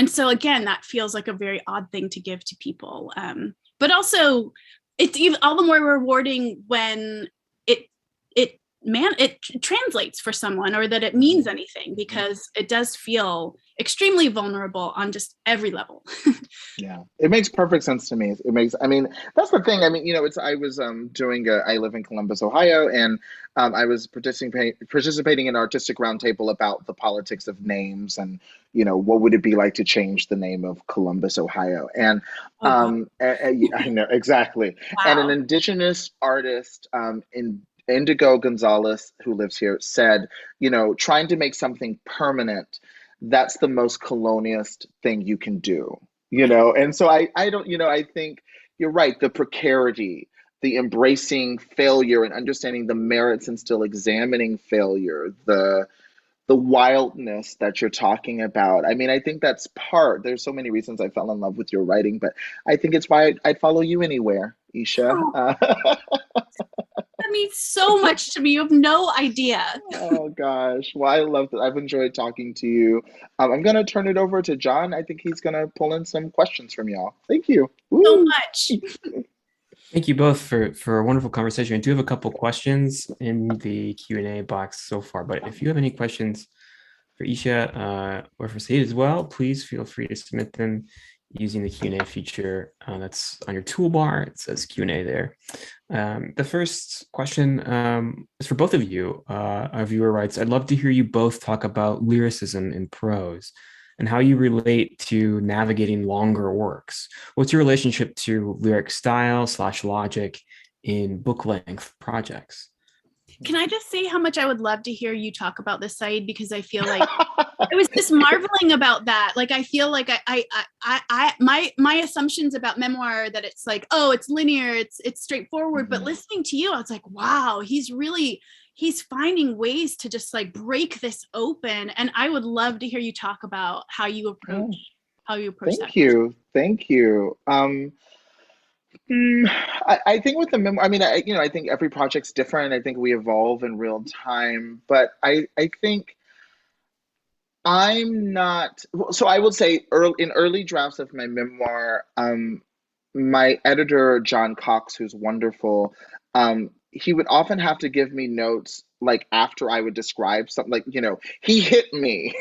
so again, that feels like a very odd thing to give to people. But also it's even all the more rewarding when it translates for someone, or that it means anything, because it does feel extremely vulnerable on just every level. Yeah, it makes perfect sense to me. That's the thing. I was I live in Columbus, Ohio, and I was participating in an artistic roundtable about the politics of names, and what would it be like to change the name of Columbus, Ohio? And I know exactly. And an Wow. indigenous artist in Indigo Gonzalez, who lives here, said, trying to make something permanent, that's the most colonialist thing you can do. And so I don't, I think you're right. The precarity, the embracing failure and understanding the merits and still examining failure, the wildness that you're talking about. I think that's there's so many reasons I fell in love with your writing, but I think it's why I'd follow you anywhere, Isha. That means so much to me. You have no idea. Oh gosh. Well, I love that. I've enjoyed talking to you. I'm gonna turn it over to John. I think he's gonna pull in some questions from y'all. Thank you. So Woo. much. Thank you both for a wonderful conversation. I do have a couple questions in the Q&A box so far, but if you have any questions for Isha or for Saeed as well, please feel free to submit them using the Q&A feature that's on your toolbar. It says Q&A there. The first question is for both of you. A viewer writes, I'd love to hear you both talk about lyricism in prose and how you relate to navigating longer works. What's your relationship to lyric style / logic in book length projects? Can I just say how much I would love to hear you talk about this, Saeed, because I feel like I was just marveling about that. Like, I feel like my assumptions about memoir are that it's like, oh, it's linear, it's straightforward. But listening to you, I was like, wow, he's finding ways to just like break this open. And I would love to hear you talk about how you approach that. Thank you. I think with the memoir, I mean, I think every project's different. I think we evolve in real time, but I think I'm not. So I would say in early drafts of my memoir, my editor, John Cox, who's wonderful, he would often have to give me notes like after I would describe something, like, he hit me,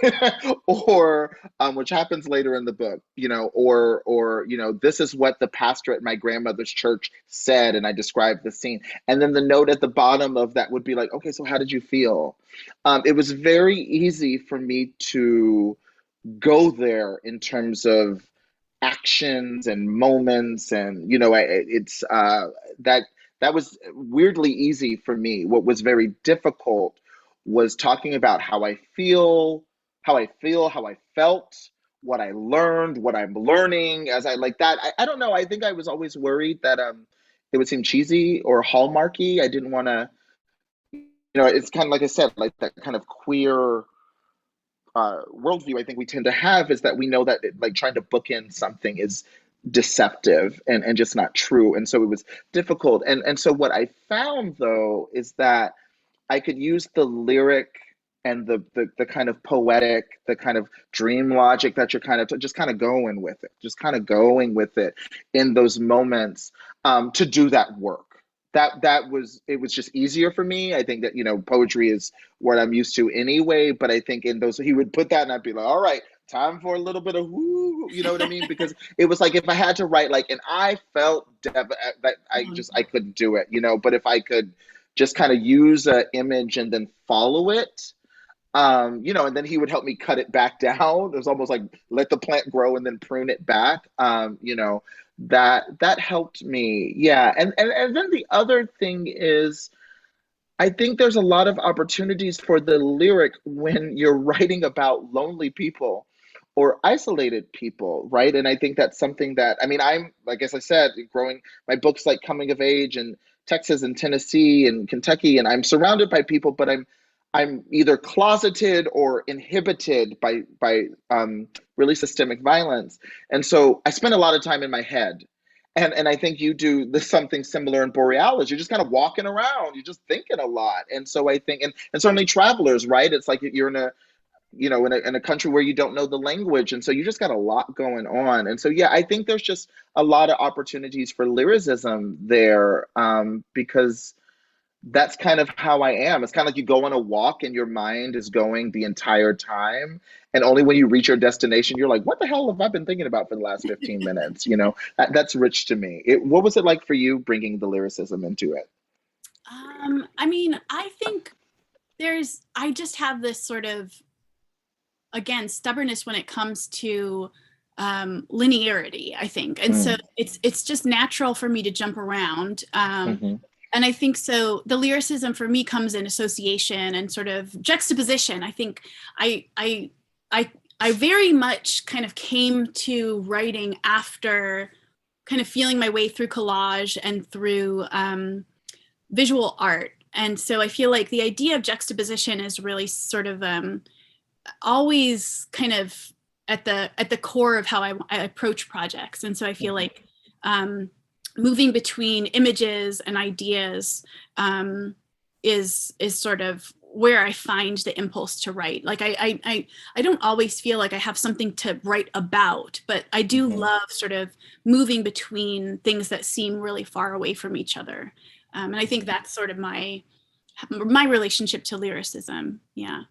or which happens later in the book, or this is what the pastor at my grandmother's church said, and I described the scene. And then the note at the bottom of that would be like, okay, so how did you feel? It was very easy for me to go there in terms of actions and moments, and it's that was weirdly easy for me. What was very difficult was talking about how I felt, what I learned, what I'm learning as I like that. I don't know, I think I was always worried that it would seem cheesy or hallmarky. I didn't want to, it's kind of like I said, like that kind of queer worldview I think we tend to have, is that we know that like trying to bookend something is deceptive and just not true. And so it was difficult. And so what I found though is that I could use the lyric and the kind of poetic, the kind of dream logic that you're kind of just kind of going with it, just kind of going with it in those moments, to do that work. That was, it was just easier for me. I think that poetry is what I'm used to anyway. But I think in those, he would put that, and I'd be like, all right, time for a little bit of woo, you know what I mean? Because it was like if I had to write like, and I felt that I couldn't do it, But if I could just kind of use an image and then follow it, and then he would help me cut it back down. It was almost like let the plant grow and then prune it back. That helped me. Yeah. And then the other thing is, I think there's a lot of opportunities for the lyric when you're writing about lonely people or isolated people, right? And I think that's something that, I mean, I'm, like, as I said, growing my books like coming of age in Texas and Tennessee and Kentucky, and I'm surrounded by people, but I'm either closeted or inhibited by really systemic violence. And so I spend a lot of time in my head. And I think you do something similar in Borealis. You're just kind of walking around, you're just thinking a lot. And so I think, and certainly travelers, right? It's like you're in a, in a country where you don't know the language. And so you just got a lot going on. And so, yeah, I think there's just a lot of opportunities for lyricism there, because that's kind of how I am. It's kind of like you go on a walk and your mind is going the entire time. And only when you reach your destination, you're like, what the hell have I been thinking about for the last 15 minutes? That's rich to me. What was it like for you bringing the lyricism into it? I mean, I think I just have this sort of, again, stubbornness when it comes to linearity, I think. And so it's just natural for me to jump around. And I think so the lyricism for me comes in association and sort of juxtaposition. I think I very much kind of came to writing after kind of feeling my way through collage and through visual art. And so I feel like the idea of juxtaposition is really sort of always kind of at the core of how I approach projects. And so I feel like moving between images and ideas is sort of where I find the impulse to write. Like I don't always feel like I have something to write about, but I do love sort of moving between things that seem really far away from each other. And I think that's sort of my relationship to lyricism. Yeah.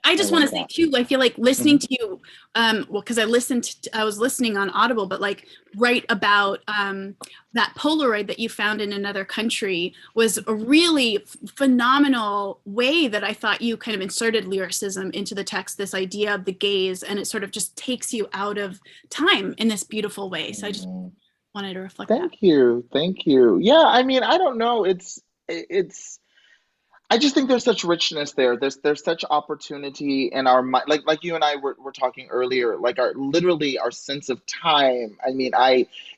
I just want to say too, I feel like listening to you, well, because I was listening on Audible, but like write about that Polaroid that you found in another country was a really phenomenal way that I thought you kind of inserted lyricism into the text, this idea of the gaze, and it sort of just takes you out of time in this beautiful way. So I just wanted to reflect that. Thank you. Thank you. Yeah, I mean, I don't know. I just think there's such richness there. There's such opportunity in our mind. Like you and I were talking earlier, like literally our sense of time. I mean,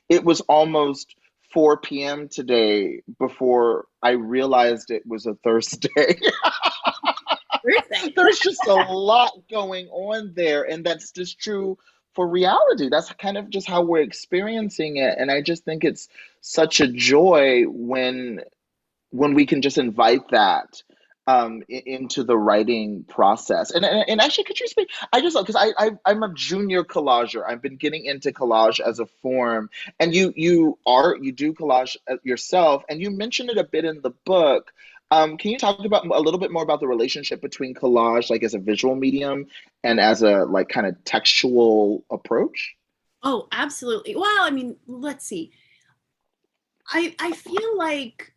it was almost 4 p.m. today before I realized it was a Thursday. There's just a lot going on there, and that's just true for reality. That's kind of just how we're experiencing it. And I just think it's such a joy when we can just invite that into the writing process. And actually, could you speak? I just because I'm a junior collager. I've been getting into collage as a form, and you do collage yourself, and you mentioned it a bit in the book. Can you talk about a little bit more about the relationship between collage, like as a visual medium, and as a like kind of textual approach? Oh, absolutely. Well, I mean, let's see. I feel like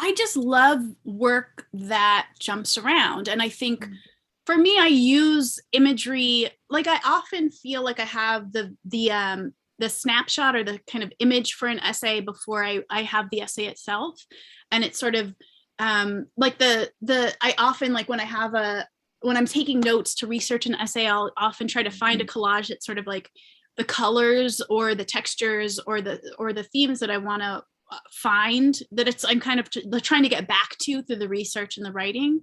I just love work that jumps around. And I think for me, I use imagery, like I often feel like I have the snapshot or the kind of image for an essay before I have the essay itself. And it's sort of like I often like when I'm taking notes to research an essay, I'll often try to find a collage that's sort of like the colors or the textures or the themes that I want to find, that I'm kind of trying to get back to through the research and the writing.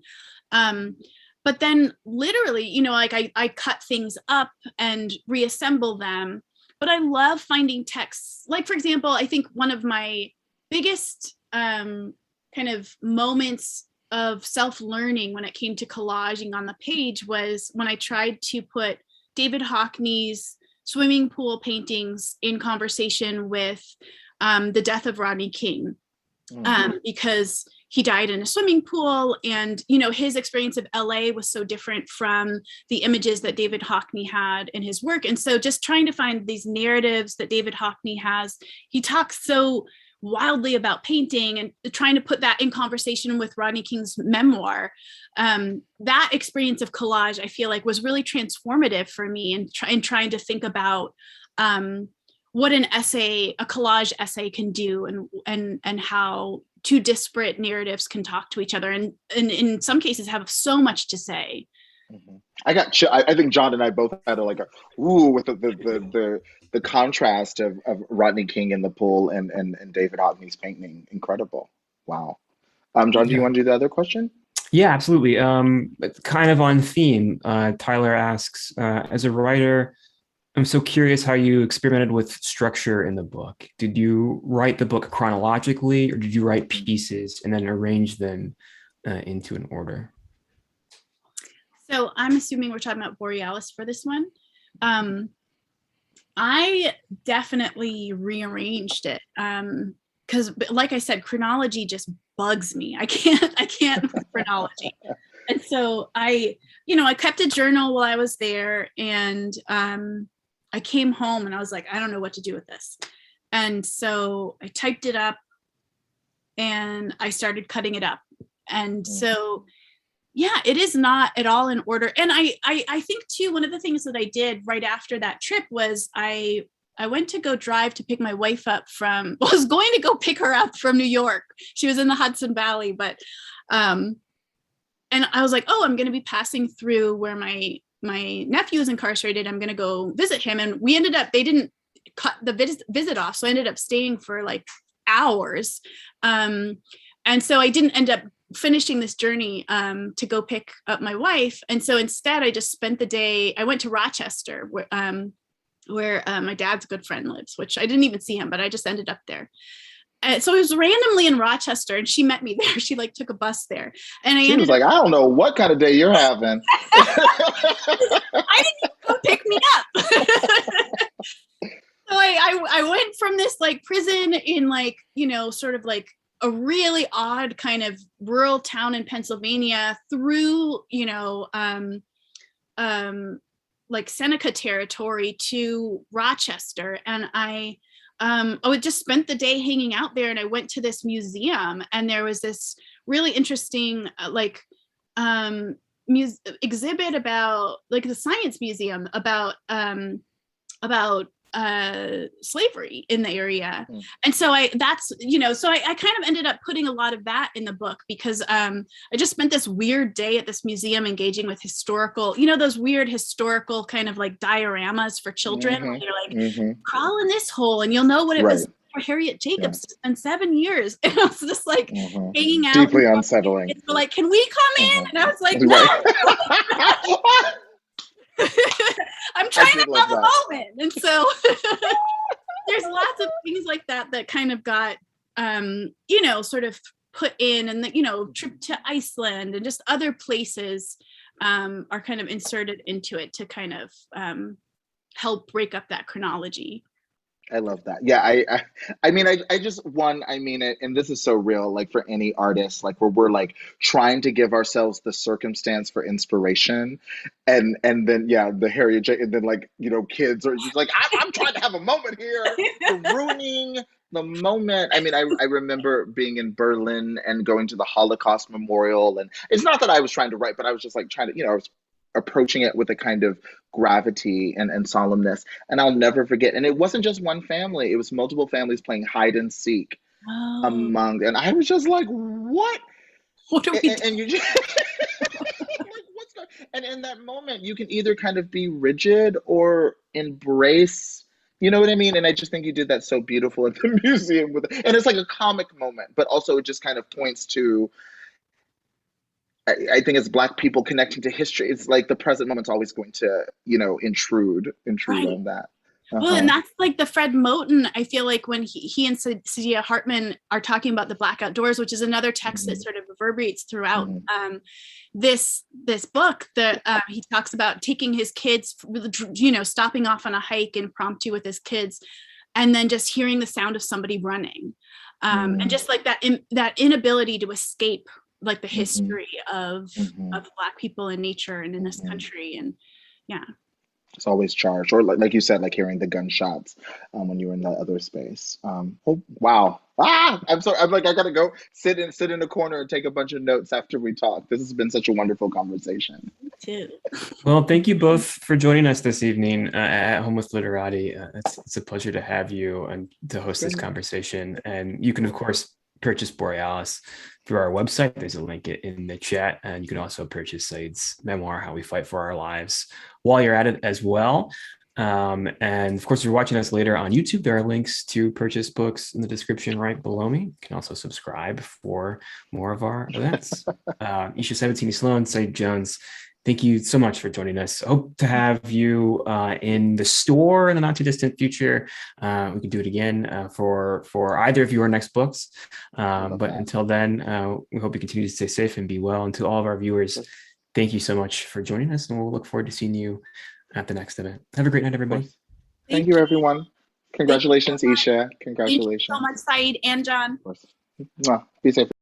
But then literally, like I cut things up and reassemble them. But I love finding texts. Like, for example, I think one of my biggest kind of moments of self-learning when it came to collaging on the page was when I tried to put David Hockney's swimming pool paintings in conversation with the death of Rodney King, because he died in a swimming pool, and his experience of LA was so different from the images that David Hockney had in his work. And so just trying to find these narratives that David Hockney has, he talks so wildly about painting, and trying to put that in conversation with Rodney King's memoir. That experience of collage, I feel like, was really transformative for me in trying to think about what a collage essay can do, and how two disparate narratives can talk to each other, and in some cases have so much to say. I think John and I both had a ooh with the contrast of Rodney King in the pool and David Hockney's painting. Incredible. Wow. John, do you want to do the other question? Yeah, absolutely. Kind of on theme. Tyler asks, as a writer, I'm so curious how you experimented with structure in the book. Did you write the book chronologically, or did you write pieces and then arrange them into an order? So I'm assuming we're talking about Borealis for this one. I definitely rearranged it because, like I said, chronology just bugs me. I can't with chronology. And so I kept a journal while I was there, and I came home and I was like, I don't know what to do with this. And so I typed it up and I started cutting it up. And so, yeah, it is not at all in order. And I think too, one of the things that I did right after that trip was I went to go drive to pick my wife up was going to go pick her up from New York. She was in the Hudson Valley, but, and I was like, oh, I'm going to be passing through where my nephew is incarcerated. I'm going to go visit him. And they didn't cut the visit off. So I ended up staying for like hours. And so I didn't end up finishing this journey to go pick up my wife. And so instead I just spent the day, I went to Rochester where my dad's good friend lives, which I didn't even see him, but I just ended up there. So I was randomly in Rochester, and she met me there. She took a bus there, and she was like, I don't know what kind of day you're having. I didn't even go pick me up. So I went from this prison in sort of a really odd kind of rural town in Pennsylvania through Seneca territory to Rochester, and I would just spent the day hanging out there, and I went to this museum, and there was this really interesting exhibit about the science museum about slavery in the area. And so I kind of ended up putting a lot of that in the book, because I just spent this weird day at this museum engaging with historical, those weird historical kind of dioramas for children. Where they're crawl in this hole and you'll know what it was for Harriet Jacobs to spend 7 years. And I was just hanging out. Deeply unsettling. So can we come in? And I was like, no. I'm trying did to love have a that. moment. And so there's lots of things like that that kind of got, you know, sort of put in, and the, you know, trip to Iceland and just other places are kind of inserted into it to kind of help break up that chronology. I love that. Yeah, I mean, I just one, I mean it, and this is so real, like for any artist, like where we're like trying to give ourselves the circumstance for inspiration, and then yeah, the Harriet J, and then like you know, kids are just like, I'm trying to have a moment here. You're ruining the moment. I mean, I remember being in Berlin and going to the Holocaust Memorial, and it's not that I was trying to write, but I was just like trying to, you know, I was approaching it with a kind of gravity and solemnness. And I'll never forget. And it wasn't just one family, it was multiple families playing hide and seek Oh, among, and I was just like, what? what do we do? And you just like, what's going, and in that moment, you can either kind of be rigid or embrace. You know what I mean? And I just think you did that so beautiful at the museum with, and it's like a comic moment, but also it just kind of points to, I think as Black people connecting to history, it's like the present moment's always going to, you know, intrude Right. on that. Well, and Uh-huh. that's like the Fred Moten. I feel like when he and Sadia Hartman are talking about the Black Outdoors, which is another text that Mhm. sort of reverberates throughout Mhm. this book. That he talks about taking his kids, you know, stopping off on a hike impromptu with his kids, and then just hearing the sound of somebody running, and just like that inability to escape like the Mhm. history of Mhm. Black people in nature and in this Mhm. country, and yeah. It's always charged, or like you said, like hearing the gunshots when you were in that other space. Oh, wow. Ah, I'm sorry. I'm like, I gotta go sit in a corner and take a bunch of notes after we talk. This has been such a wonderful conversation. Too. Well, thank you both for joining us this evening at Home with Literati. It's a pleasure to have you and to host this Great. conversation. And you can, of course, purchase Borealis through our website. There's a link in the chat. And you can also purchase Saeed's memoir, How We Fight for Our Lives, while you're at it as well. And of course, if you're watching us later on YouTube, there are links to purchase books in the description right below me. You can also subscribe for more of our events. Aisha Sabatini Sloan, Saeed Jones, thank you so much for joining us. Hope to have you in the store in the not too distant future. We can do it again for either of your next books. I love But that. until then, we hope you continue to stay safe and be well. And to all of our viewers, thank you so much for joining us, and we'll look forward to seeing you at the next event. Have a great night, Of everybody. course. Thank you, everyone. Thank you so Congratulations, much. Isha. Thank you so much, Congratulations. Saeed and John. Of course. Mwah. Be safe.